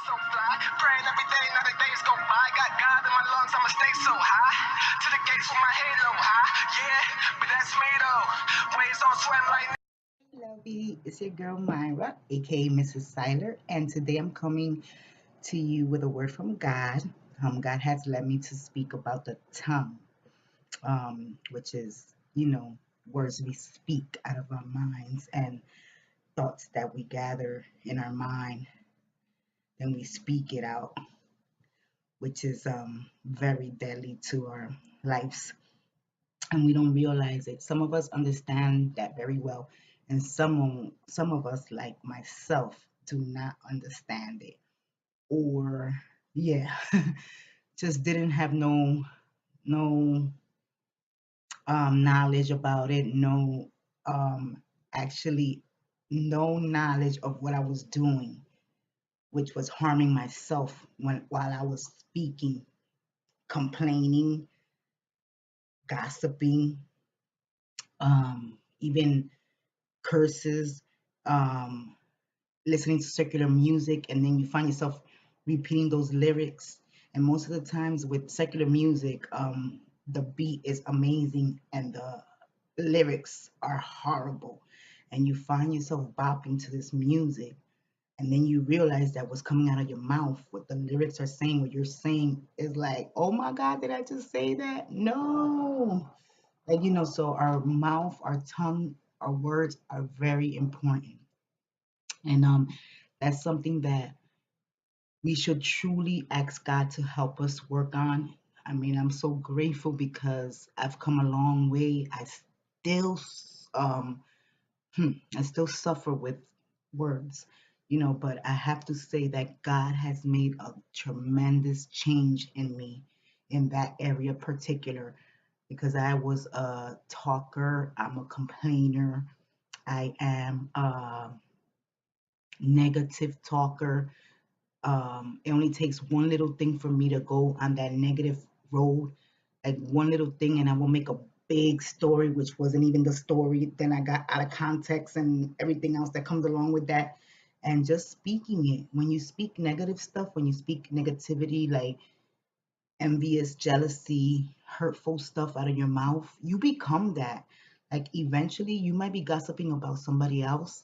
so fly. Praying every day, now the days go by. Got God in my lungs, I'ma stay so high. To the gates with my halo high. Yeah, but that's me though. Waves on swim like Lovey, it's your girl Myra, aka Mrs. Siler, and today I'm coming to you with a word from God. God has led me to speak about the tongue, which is, words we speak out of our minds and thoughts that we gather in our mind, then we speak it out, which is very deadly to our lives, and we don't realize it. Some of us understand that very well, and some of us, like myself, do not understand it, or yeah, just didn't have no knowledge about it, no actually no knowledge of what I was doing, which was harming myself while I was speaking, complaining, gossiping, even curses, um, listening to secular music, and then you find yourself repeating those lyrics. And most of the times with secular music, the beat is amazing and the lyrics are horrible. And you find yourself bopping to this music, and then you realize that what's coming out of your mouth, what the lyrics are saying, what you're saying is like, oh my God, did I just say that? No. Like, so our mouth, our tongue, our words are very important. And that's something that we should truly ask God to help us work on. I mean, I'm so grateful because I've come a long way. Still, um, I still suffer with words, but I have to say that God has made a tremendous change in me in that area particular, because I was a talker, I'm a complainer, I am a negative talker. It only takes one little thing for me to go on that negative road, like one little thing, and I will make a big story, which wasn't even the story. Then I got out of context and everything else that comes along with that. And just speaking it, when you speak negative stuff, when you speak negativity, like envious, jealousy, hurtful stuff out of your mouth, you become that. Like eventually, you might be gossiping about somebody else,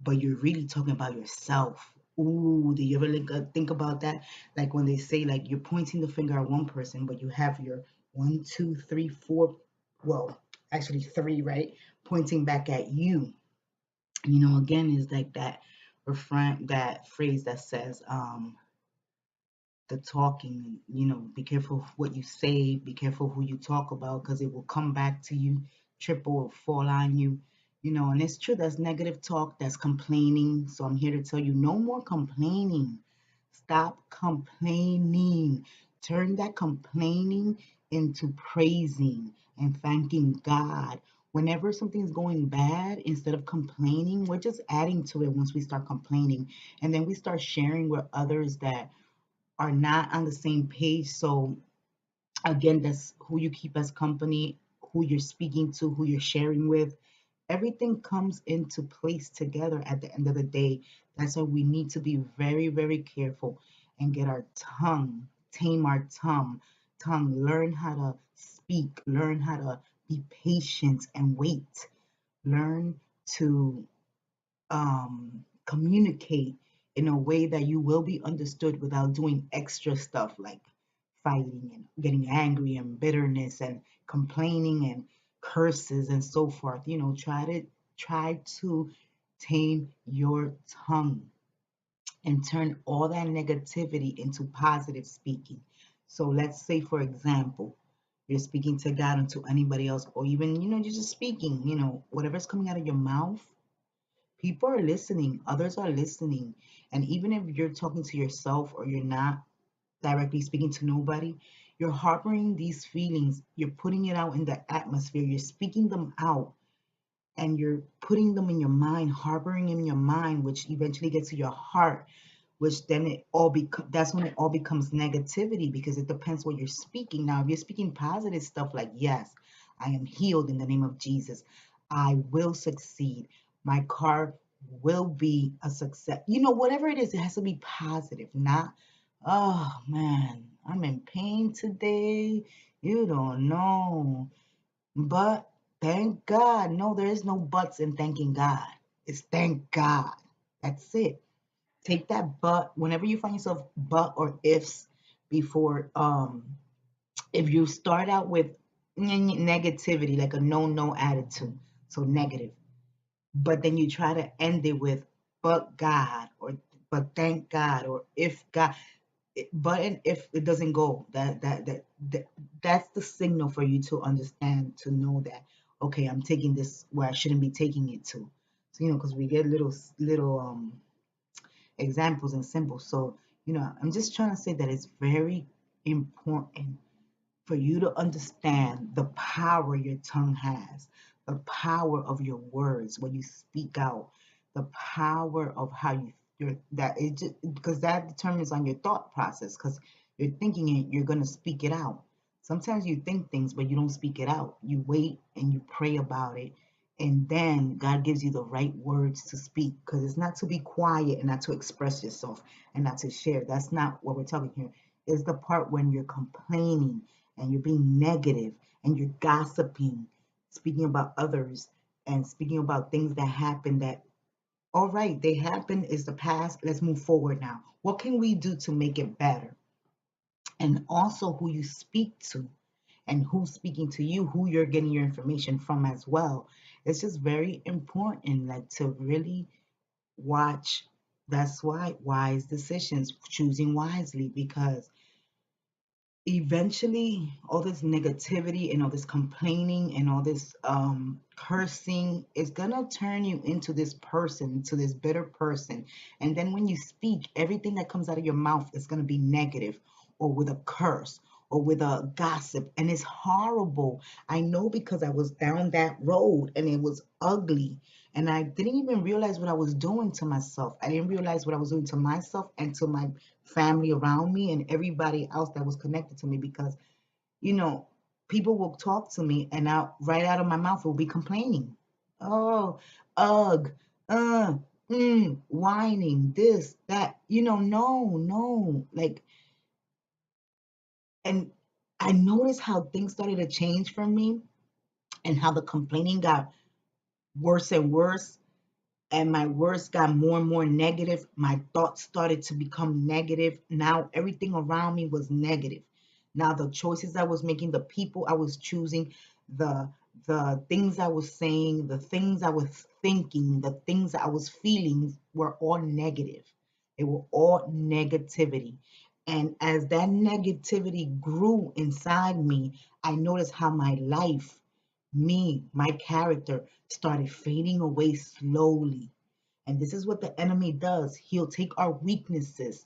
but you're really talking about yourself. Ooh, do you ever think about that? Like when they say, like, you're pointing the finger at one person, but you have your one, two, three, four, well, actually three, right? Pointing back at you. Again, is like that refrain, that phrase that says, the talking, be careful what you say, be careful who you talk about, because it will come back to you, triple or fall on you. And it's true, that's negative talk, that's complaining. So I'm here to tell you, no more complaining. Stop complaining. Turn that complaining into praising and thanking God. Whenever something's going bad, instead of complaining, we're just adding to it once we start complaining. And then we start sharing with others that are not on the same page. So again, that's who you keep as company, who you're speaking to, who you're sharing with. Everything comes into place together at the end of the day. That's why we need to be very, very careful and get our tongue, tame our tongue, learn how to speak, learn how to be patient and wait, learn to communicate in a way that you will be understood without doing extra stuff like fighting and getting angry and bitterness and complaining and curses and so forth. Try to tame your tongue and turn all that negativity into positive speaking. So let's say, for example, you're speaking to God or to anybody else, or even, you're just speaking, whatever's coming out of your mouth. People are listening, others are listening. And even if you're talking to yourself or you're not directly speaking to nobody, you're harboring these feelings, you're putting it out in the atmosphere, you're speaking them out, and you're putting them in your mind, harboring in your mind, which eventually gets to your heart, which then that's when it all becomes negativity, because it depends what you're speaking. Now, if you're speaking positive stuff like, yes, I am healed in the name of Jesus, I will succeed, my car will be a success. You know, whatever it is, it has to be positive, not, oh man, I'm in pain today. You don't know. But thank God. No, there is no buts in thanking God. It's thank God. That's it. Take that but whenever you find yourself but or ifs before if you start out with negativity, like a no attitude, so negative, but then you try to end it with but God or but thank God or if God, but and if it doesn't go, that's the signal for you to understand, to know that okay, I'm taking this where I shouldn't be taking it to. So because we get little examples and symbols. So I'm just trying to say that it's very important for you to understand the power your tongue has, the power of your words when you speak out, the power of how you're that it just, because that determines on your thought process. Because you're thinking it, you're gonna speak it out. Sometimes you think things, but you don't speak it out. You wait and you pray about it, and then God gives you the right words to speak. Because it's not to be quiet and not to express yourself and not to share. That's not what we're talking here. It's the part when you're complaining and you're being negative and you're gossiping, speaking about others and speaking about things that happen that, all right, they happen, is the past. Let's move forward now. What can we do to make it better? And also who you speak to and who's speaking to you, who you're getting your information from as well. It's just very important, like to really watch. That's why wise decisions, choosing wisely, because eventually all this negativity and all this complaining and all this cursing is gonna turn you into this person, to this bitter person. And then when you speak, everything that comes out of your mouth is gonna be negative or with a curse or with a gossip, and it's horrible. I know, because I was down that road and it was ugly, and I didn't even realize what I was doing to myself. I didn't realize what I was doing to myself and to my family around me and everybody else that was connected to me, because you know people will talk to me and out right out of my mouth will be complaining. Oh, ugh, uh whining, this, that, no, like. And I noticed how things started to change for me and how the complaining got worse and worse, and my words got more and more negative. My thoughts started to become negative. Now everything around me was negative. Now the choices I was making, the people I was choosing, the the things I was saying, the things I was thinking, the things I was feeling were all negative. They were all negativity. And as that negativity grew inside me, I noticed how my life, me, my character started fading away slowly. And this is what the enemy does. He'll take our weaknesses.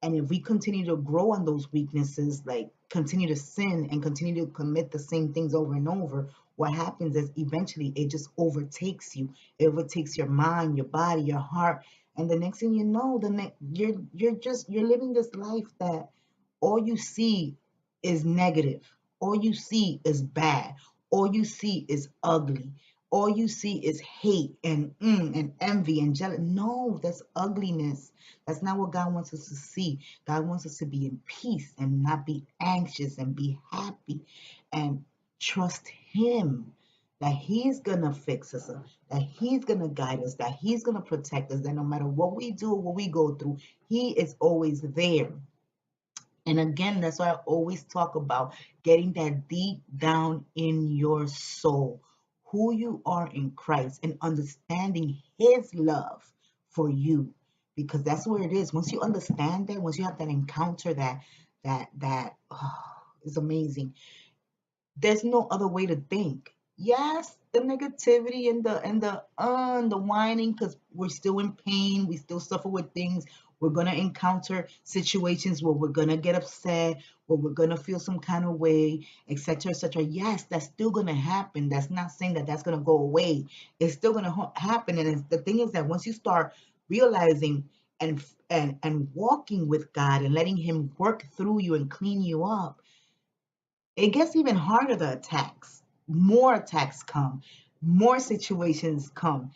And if we continue to grow on those weaknesses, like continue to sin and continue to commit the same things over and over, what happens is eventually it just overtakes you. It overtakes your mind, your body, your heart. And the next thing you know, you're living this life that all you see is negative. All you see is bad. All you see is ugly. All you see is hate and envy and jealousy. No, that's ugliness. That's not what God wants us to see. God wants us to be in peace and not be anxious and be happy and trust Him that He's gonna fix us, that He's gonna guide us, that He's gonna protect us, that no matter what we do or what we go through, He is always there. And again, that's why I always talk about getting that deep down in your soul, who you are in Christ, and understanding His love for you, because that's where it is. Once you understand that, once you have that encounter, that is amazing. There's no other way to think. Yes, the negativity and the whining, because we're still in pain, we still suffer with things. We're gonna encounter situations where we're gonna get upset, where we're gonna feel some kind of way, etc., etc. Yes, that's still gonna happen. That's not saying that that's gonna go away. It's still gonna happen. And the thing is that once you start realizing and walking with God and letting Him work through you and clean you up, it gets even harder. The attacks, more attacks come, more situations come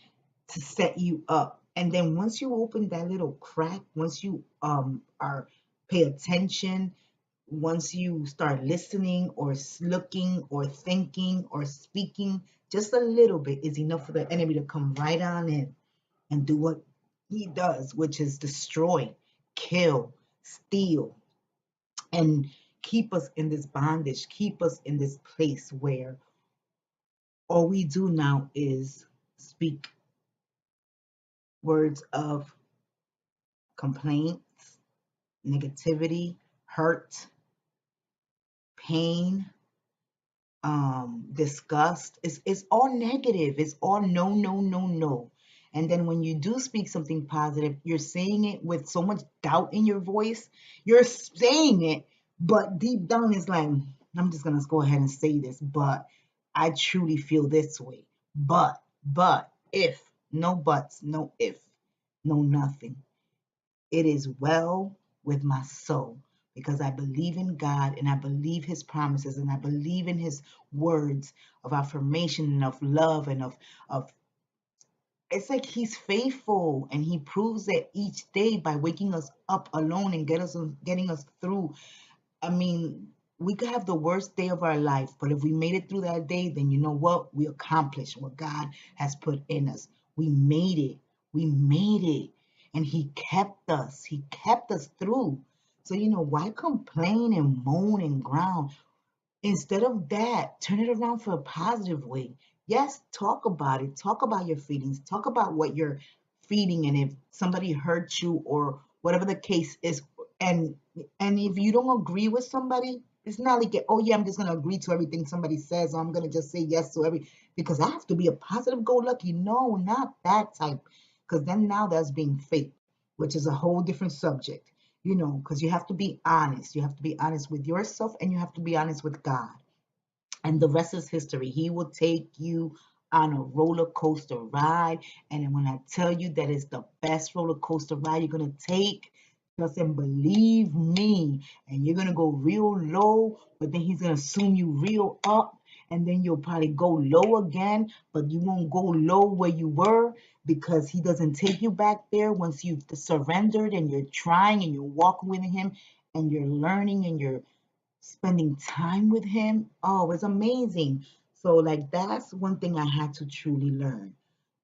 to set you up And then once you open that little crack, once you are pay attention, once you start listening or looking or thinking or speaking, just a little bit is enough for the enemy to come right on in and do what he does, which is destroy, kill, steal, and keep us in this bondage, keep us in this place where all we do now is speak words of complaints, negativity, hurt, pain, disgust. It's all negative. It's all no, no, no, no. And then when you do speak something positive, you're saying it with so much doubt in your voice. You're saying it, but deep down it's like, I'm just gonna go ahead and say this, but I truly feel this way. But, if, no buts, no if, no nothing. It is well with my soul because I believe in God and I believe his promises and I believe in his words of affirmation and of love and of it's like he's faithful and he proves it each day by waking us up alone and getting us through. I mean, we could have the worst day of our life, but if we made it through that day, then you know what? We accomplished what God has put in us. We made it. We made it. And He kept us. He kept us through. So, why complain and moan and groan? Instead of that, turn it around for a positive way. Yes, talk about it. Talk about your feelings. Talk about what you're feeling and if somebody hurt you or whatever the case is. And and if you don't agree with somebody, it's not like, oh yeah, I'm just gonna agree to everything somebody says, or I'm gonna just say yes to because I have to be a positive go lucky. No, not that type. Because then now that's being fake, which is a whole different subject, because you have to be honest. You have to be honest with yourself and you have to be honest with God. And the rest is history. He will take you on a roller coaster ride. And when I tell you that it's the best roller coaster ride you're going to take, trust and believe me. And you're going to go real low, but then he's going to zoom you real up. And then you'll probably go low again, but you won't go low where you were because he doesn't take you back there once you've surrendered and you're trying and you're walking with him and you're learning and you're spending time with him. Oh, it's amazing. So, like, that's one thing I had to truly learn: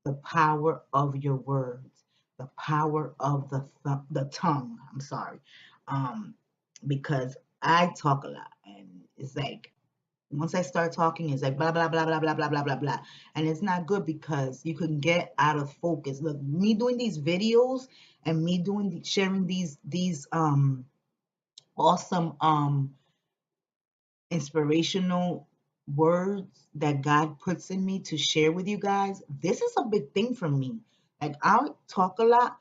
the power of your words, the power of the tongue. I'm sorry, um, because I talk a lot, and it's like once I start talking, it's like blah blah blah blah blah blah blah blah blah, and it's not good because you can get out of focus. Look, me doing these videos and me sharing these awesome inspirational words that God puts in me to share with you guys, this is a big thing for me. Like, I talk a lot,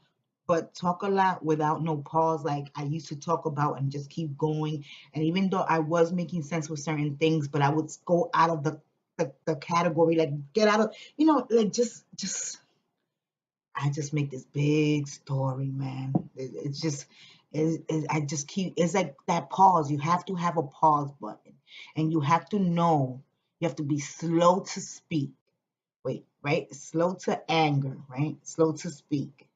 but talk a lot without no pause, like I used to talk about, and just keep going. And even though I was making sense with certain things, but I would go out of the category, like get out of, like just I just make this big story, man. It's just, I just keep, it's like that pause. You have to have a pause button. And you have to know, you have to be slow to speak. Wait, right? Slow to anger, right? Slow to speak.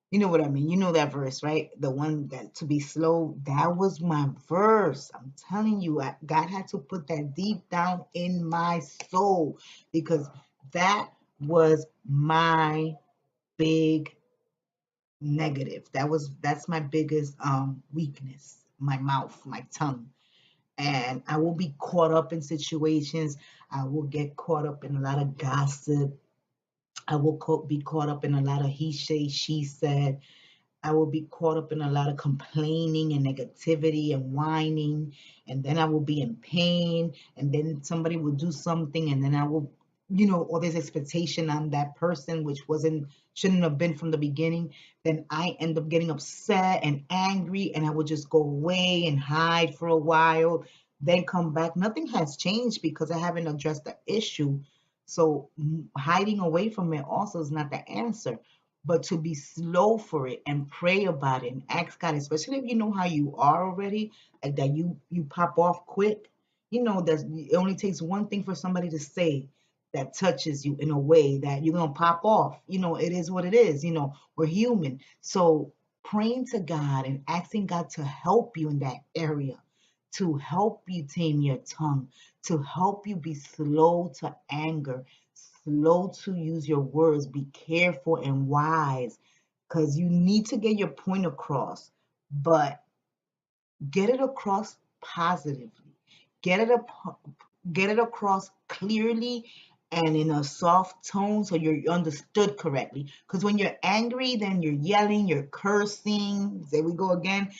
You know what I mean? You know that verse, right? The one that to be slow, that was my verse. I'm telling you, God had to put that deep down in my soul because that was my big negative. That's my biggest weakness, my mouth, my tongue. And I will be caught up in situations. I will get caught up in a lot of gossip. I will be caught up in a lot of he say, she said. I will be caught up in a lot of complaining and negativity and whining, and then I will be in pain, and then somebody will do something, and then I will, all this expectation on that person, which shouldn't have been from the beginning. Then I end up getting upset and angry, and I will just go away and hide for a while, then come back. Nothing has changed because I haven't addressed the issue. So hiding away from it also is not the answer, but to be slow for it and pray about it and ask God, especially if you know how you are already, like that you pop off quick. That it only takes one thing for somebody to say that touches you in a way that you're gonna pop off. It is what it is. We're human. So praying to God and asking God to help you in that area, to help you tame your tongue, to help you be slow to anger, slow to use your words, be careful and wise, because you need to get your point across, but get it across positively. Get it up, get it across clearly and in a soft tone so you're understood correctly. Because when you're angry, then you're yelling, you're cursing. There we go again.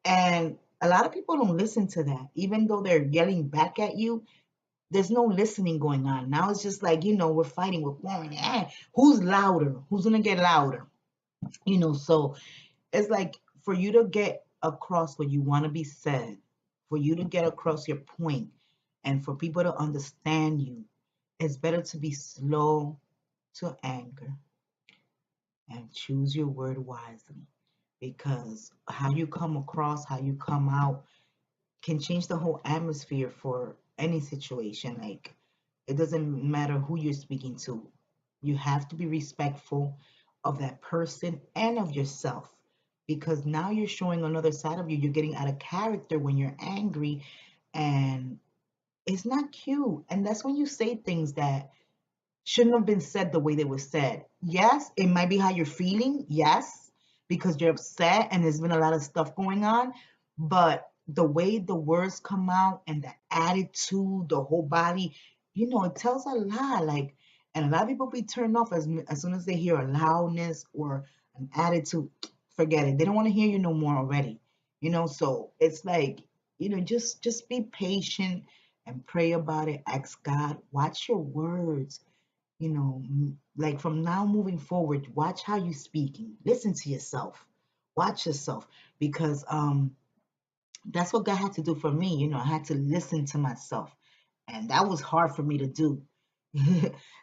And a lot of people don't listen to that. Even though they're yelling back at you, there's no listening going on. Now it's just like, we're fighting, we're quarreling. Who's louder? Who's going to get louder? So it's like for you to get across what you want to be said, for you to get across your point, and for people to understand you, it's better to be slow to anger and choose your word wisely, because how you come across, how you come out can change the whole atmosphere for any situation. Like, it doesn't matter who you're speaking to. You have to be respectful of that person and of yourself, because now you're showing another side of you. You're getting out of character when you're angry, and it's not cute. And that's when you say things that shouldn't have been said the way they were said. Yes, it might be how you're feeling. Yes, because you're upset and there's been a lot of stuff going on. But the way the words come out and the attitude, the whole body, it tells a lot. Like, and a lot of people be turned off as soon as they hear a loudness or an attitude. Forget it. They don't want to hear you no more already. So it's like, just be patient and pray about it. Ask God. Watch your words, like from now moving forward. Watch how you speaking. Listen to yourself. Watch yourself, because that's what God had to do for me. I had to listen to myself, and that was hard for me to do.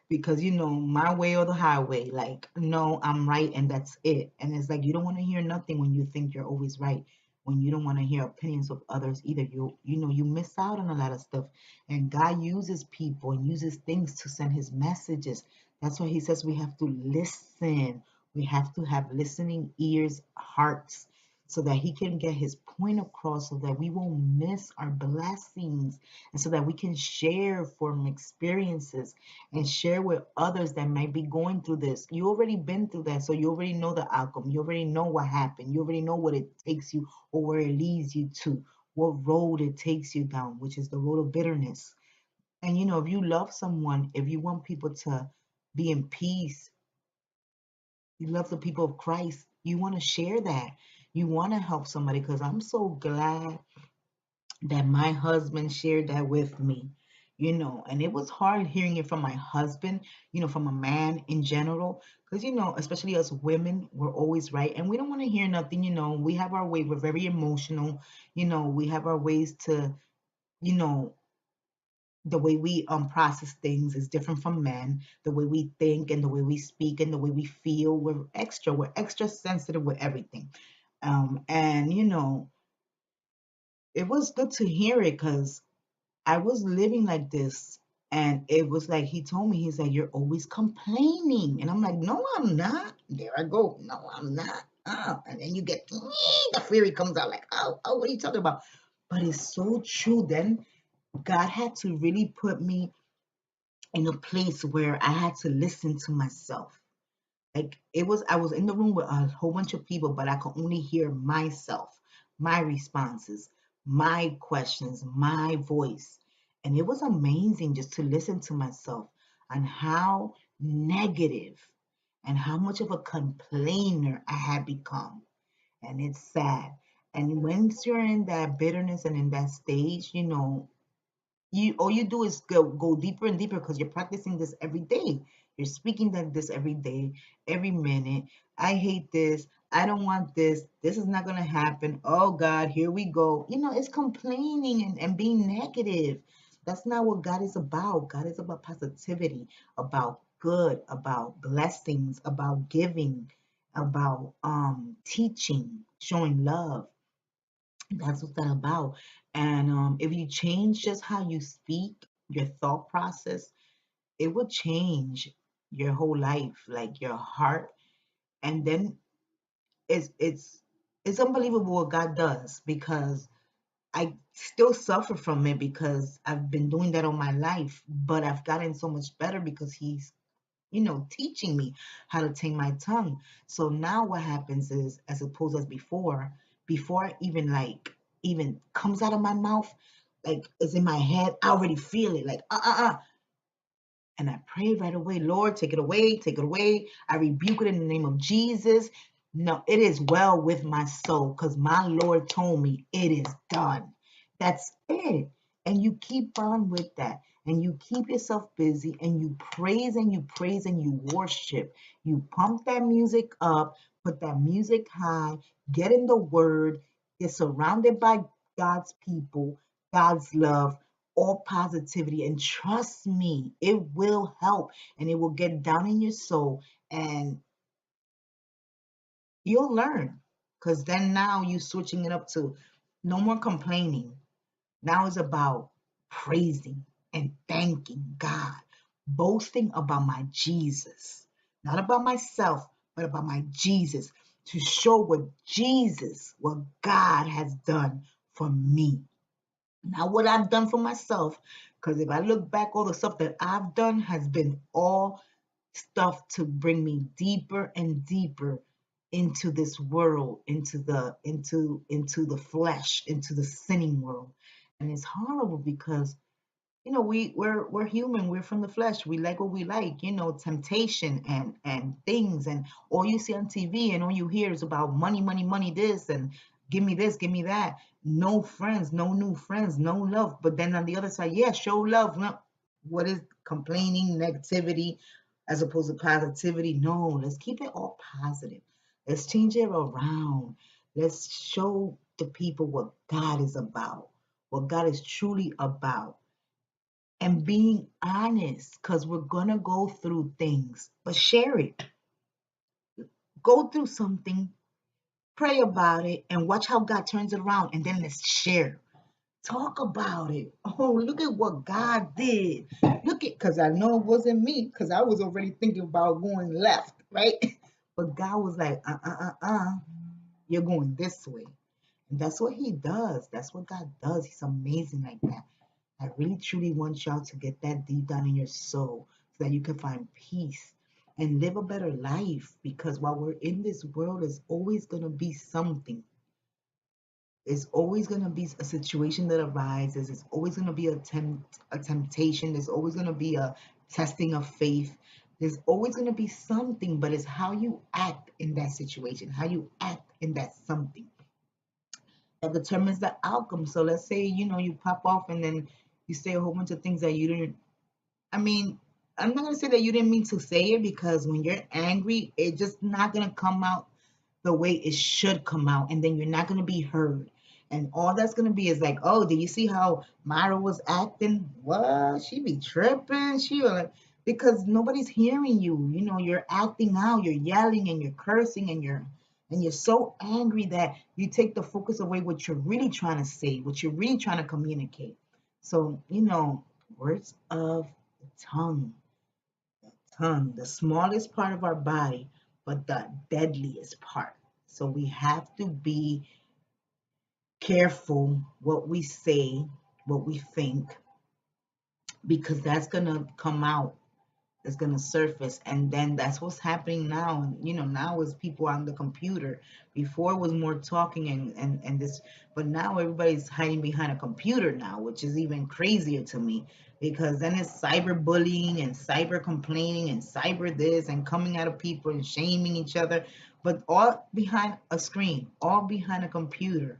Because my way or the highway. Like, no, I'm right and that's it. And it's like you don't want to hear nothing when you think you're always right, when you don't want to hear opinions of others either. You miss out on a lot of stuff. And God uses people and uses things to send his messages. That's why he says we have to listen. We have to have listening ears, hearts, so that he can get his point across, so that we won't miss our blessings, and so that we can share from experiences and share with others that might be going through this. You already been through that, so you already know the outcome. You already know what happened. You already know what it takes you or where it leads you to, what road it takes you down, which is the road of bitterness. And if you love someone, if you want people to be in peace, you love the people of Christ, you want to share that. You want to help somebody, because I'm so glad that my husband shared that with me. And it was hard hearing it from my husband, from a man in general, because especially us women, we're always right and we don't want to hear nothing. We have our way, we're very emotional. We have our ways to, you know the way we process things is different from men. The way we think and the way we speak and the way we feel, we're extra sensitive with everything. And it was good to hear it, because I was living like this, and it was like he told me, he's like, "You're always complaining," and I'm like, "No, I'm not." There I go. No, I'm not. And then you get the fury comes out, like, "Oh, what are you talking about?" But it's so true. Then God had to really put me in a place where I had to listen to myself. Like, I was in the room with a whole bunch of people, but I could only hear myself, my responses, my questions, my voice. And it was amazing just to listen to myself and how negative and how much of a complainer I had become. And it's sad. And once you're in that bitterness and in that stage, you all you do is go deeper and deeper, because you're practicing this every day. You're speaking like this every day, every minute. I hate this. I don't want this. This is not going to happen. Oh God, here we go. It's complaining and being negative. That's not what God is about. God is about positivity, about good, about blessings, about giving, about teaching, showing love. That's what that about. And if you change just how you speak, your thought process, it will change your whole life, like your heart. And then it's it's it's unbelievable what God does, because I still suffer from it because I've been doing that all my life, but I've gotten so much better because he's, teaching me how to tame my tongue. So now what happens is, as opposed as before I even even comes out of my mouth, like it's in my head, I already feel it, like and I pray right away, Lord, take it away, take it away. I rebuke it in the name of Jesus. No, it is well with my soul, because my Lord told me it is done. That's it. And you keep on with that. And you keep yourself busy, and you praise and you praise and you worship. You pump that music up, put that music high, get in the word, get surrounded by God's people, God's love, all positivity, and trust me, it will help, and it will get down in your soul, and you'll learn, because then now you switching it up to no more complaining. Now it's about praising and thanking God, boasting about my Jesus, not about myself, but about my Jesus, to show what God has done for me. Not what I've done for myself, because if I look back, all the stuff that I've done has been all stuff to bring me deeper and deeper into this world, into the flesh, into the sinning world. And it's horrible because we're human, we're from the flesh, we like what we like, temptation and things, and all you see on TV and all you hear is about money, money, money, this, and give me this, give me that. No friends, no new friends, no love. But then on the other side, yeah, show love. No, what is complaining, negativity, as opposed to positivity? No, let's keep it all positive. Let's change it around. Let's show the people what God is about, what God is truly about, and being honest, because we're going to go through things, but share it. Go through something, pray about it, and watch how God turns it around, and then let's share. Talk about it. Oh, look at what God did. Look at, because I know it wasn't me, because I was already thinking about going left, right? But God was like, you're going this way. And that's what he does. That's what God does. He's amazing like that. I really truly want y'all to get that deep down in your soul so that you can find peace and live a better life, because while we're in this world, there's always going to be something. There's always going to be a situation that arises. There's always going to be a temptation. There's always going to be a testing of faith. There's always going to be something, but it's how you act in that situation, how you act in that something, that determines the outcome. So let's say, you pop off and then you say a whole bunch of things that you didn't, I mean, I'm not gonna say that you didn't mean to say it, because when you're angry, it's just not gonna come out the way it should come out, and then you're not gonna be heard. And all that's gonna be is like, oh, did you see how Myra was acting? What? She be tripping. She like, because nobody's hearing you. You're acting out, you're yelling and you're cursing and you're so angry that you take the focus away what you're really trying to say, what you're really trying to communicate. So, words of the tongue, the smallest part of our body, but the deadliest part. So we have to be careful what we say, what we think, because that's going to come out, it's going to surface. And then that's what's happening now. And now is people on the computer. Before it was more talking and this, but now everybody's hiding behind a computer now, which is even crazier to me, because then it's cyberbullying and cyber complaining and cyber this and coming out of people and shaming each other, but all behind a screen, all behind a computer.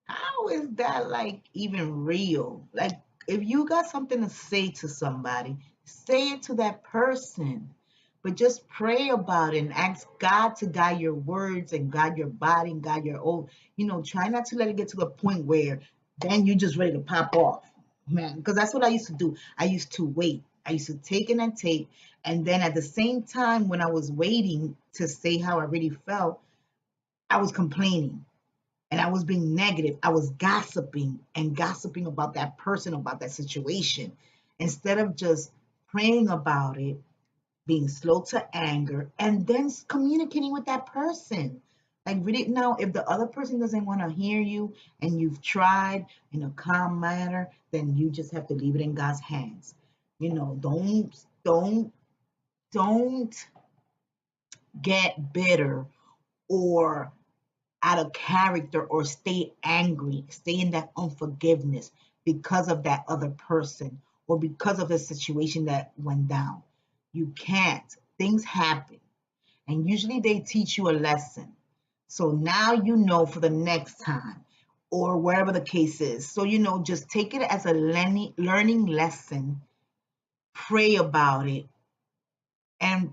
How is that like even real? Like, if you got something to say to somebody, say it to that person. But just pray about it and ask God to guide your words and guide your body and guide your own. Try not to let it get to the point where then you're just ready to pop off, man. Because that's what I used to do. I used to wait. I used to take it and take. And then at the same time, when I was waiting to say how I really felt, I was complaining and I was being negative. I was gossiping and gossiping about that person, about that situation, instead of just praying about it, being slow to anger, and then communicating with that person. Like, read it now. If the other person doesn't want to hear you and you've tried in a calm manner, then you just have to leave it in God's hands. Don't get bitter or out of character or stay angry, stay in that unforgiveness because of that other person or because of the situation that went down. You can't. Things happen. And usually they teach you a lesson. So now you know for the next time or wherever the case is. So, just take it as a learning lesson, pray about it, and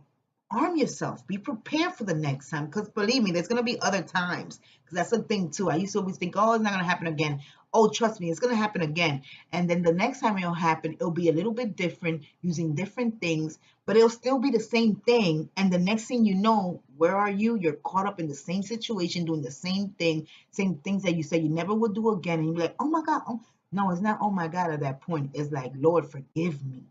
arm yourself. Be prepared for the next time. Because believe me, there's going to be other times. Because that's the thing, too. I used to always think, oh, it's not going to happen again. Oh, trust me, it's going to happen again. And then the next time it'll happen, it'll be a little bit different, using different things, but it'll still be the same thing. And the next thing you know, where are you? You're caught up in the same situation, doing the same thing, same things that you say you never would do again. And you're like, oh my God. Oh. No, it's not, oh my God, at that point. It's like, Lord, forgive me.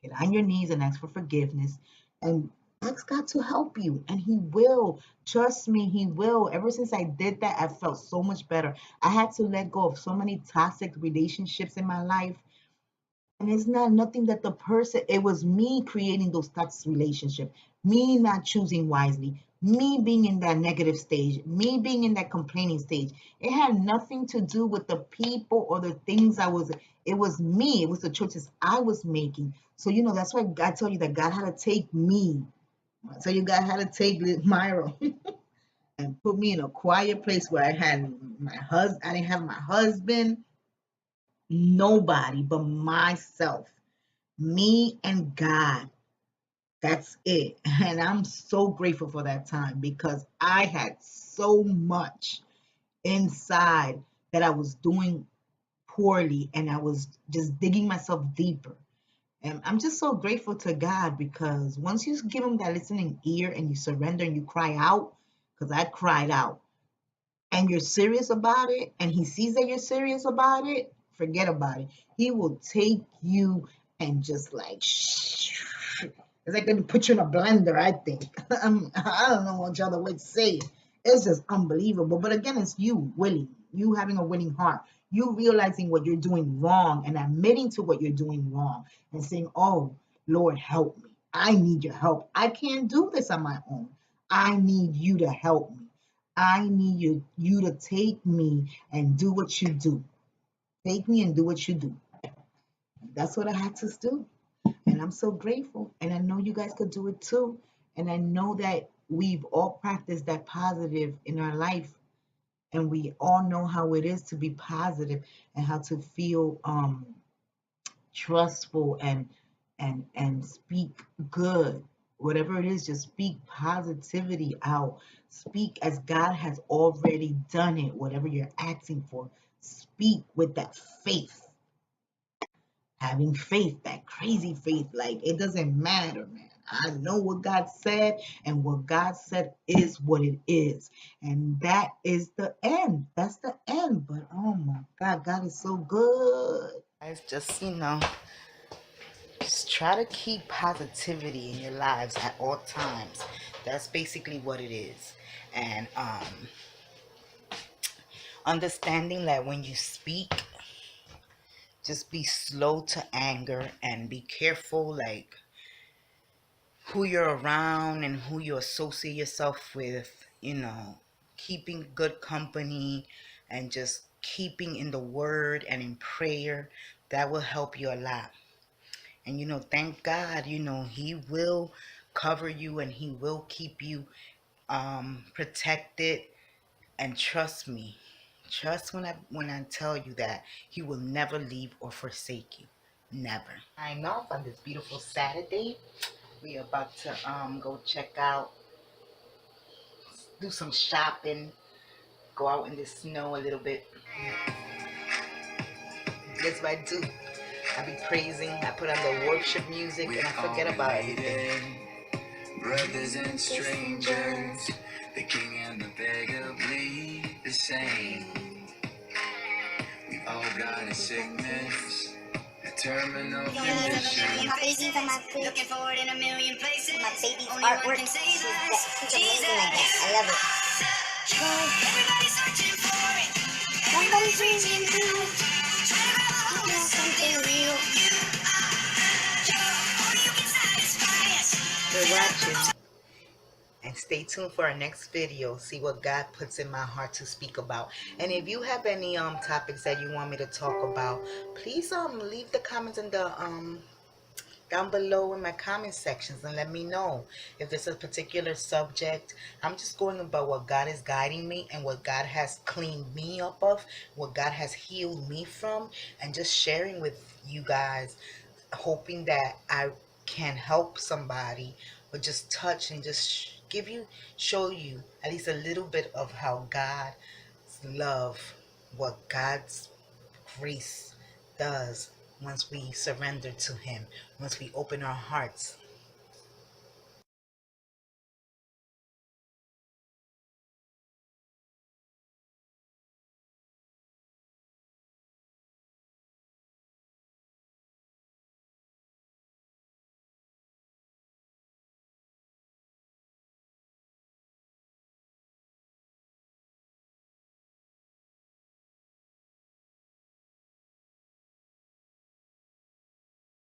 Get on your knees and ask for forgiveness and ask God to help you. And He will. Trust me, He will. Ever since I did that, I felt so much better. I had to let go of so many toxic relationships in my life. And it's not nothing that the person, it was me creating those toxic relationships, me not choosing wisely, me being in that negative stage, me being in that complaining stage. It had nothing to do with the people or the things it was me, it was the choices I was making. So, that's why God told you that God had to take me. I tell you, God had to take Myra and put me in a quiet place where I had my husband, I didn't have my husband, nobody but myself, me and God. That's it. And I'm so grateful for that time because I had so much inside that I was doing poorly and I was just digging myself deeper. And I'm just so grateful to God because once you give Him that listening ear and you surrender and you cry out, because I cried out, and you're serious about it, and He sees that you're serious about it, forget about it. He will take you and just like, it's like they put you in a blender, I think. I don't know what other way to say it. It's just unbelievable. But again, it's you willing, you having a willing heart, you realizing what you're doing wrong and admitting to what you're doing wrong and saying, oh, Lord, help me. I need your help. I can't do this on my own. I need you to help me. I need you to take me and do what you do. Take me and do what you do. That's what I had to do. And I'm so grateful. And I know you guys could do it too. And I know that we've all practiced that positive in our life. And we all know how it is to be positive and how to feel trustful and speak good. Whatever it is, just speak positivity out. Speak as God has already done it. Whatever you're asking for, speak with that faith, having faith, that crazy faith. Like, it doesn't matter, man. I know what God said, and what God said is what it is. And that is the end. That's the end. But oh my God, God is so good. Guys, just, just try to keep positivity in your lives at all times. That's basically what it is. And understanding that when you speak, just be slow to anger and be careful, like who you're around and who you associate yourself with, keeping good company and just keeping in the word and in prayer. That will help you a lot. And thank God, He will cover you and He will keep you protected. And trust me, trust when I tell you that He will never leave or forsake you. Never. Sign off on this beautiful Saturday. We about to go check out, do some shopping, go out in the snow a little bit. That's what I do. I be praising, I put on the worship music, and I forget about everything. Brothers and strangers, the king and the beggar bleed the same. We've all got a sickness that terminal condition. My babies are my kids. Looking forward in a million places. My baby's artwork. She's amazing like that. I love it. Everybody's searching for it. Everybody's reaching out. Trying to grab a hold of something real. Only you can satisfy us. We're watching. And stay tuned for our next video. See what God puts in my heart to speak about. And if you have any topics that you want me to talk about, please leave the comments in the down below in my comment sections and let me know if there's a particular subject. I'm just going about what God is guiding me and what God has cleaned me up of, what God has healed me from, and just sharing with you guys, hoping that I can help somebody or just touch and just give you, show you at least a little bit of how God's love, what God's grace does once we surrender to Him, once we open our hearts